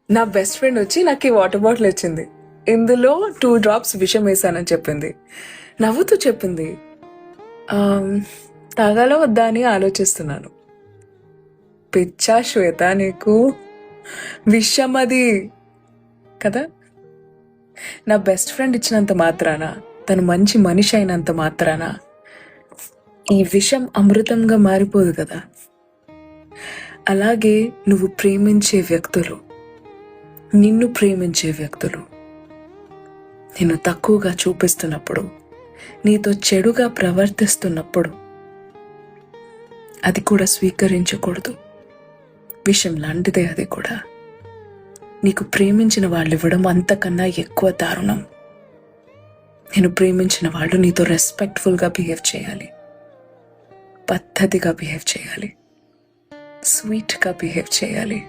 నా best friend వచ్చి నాకు ఈ వాటర్ బాటిల్ ఇచ్చింది, ఇందులో 2 drops విషం వేసానని చెప్పింది. నవ్వుతూ చెప్పింది, తాగాలో వద్దా అని ఆలోచిస్తున్నాను. పిచ్చా శ్వేత నీకు? విషం అది కదా. నా బెస్ట్ ఫ్రెండ్ ఇచ్చినంత మాత్రాన, తను మంచి మనిషి అయినంత మాత్రాన ఈ విషం అమృతంగా మారిపోదు కదా. అలాగే నువ్వు ప్రేమించే వ్యక్తులు, నిన్ను ప్రేమించే వ్యక్తులు నిన్ను తక్కువగా చూపిస్తున్నప్పుడు, నీతో చెడుగా ప్రవర్తిస్తున్నప్పుడు అది కూడా స్వీకరించకూడదు. విషయం లాంటిదే అది కూడా. నీకు ప్రేమించిన వాళ్ళు ఇవ్వడం అంతకన్నా ఎక్కువ దారుణం. నేను ప్రేమించిన వాళ్ళు నీతో రెస్పెక్ట్ఫుల్గా బిహేవ్ చేయాలి, పద్ధతిగా బిహేవ్ చేయాలి, స్వీట్గా బిహేవ్ చేయాలి.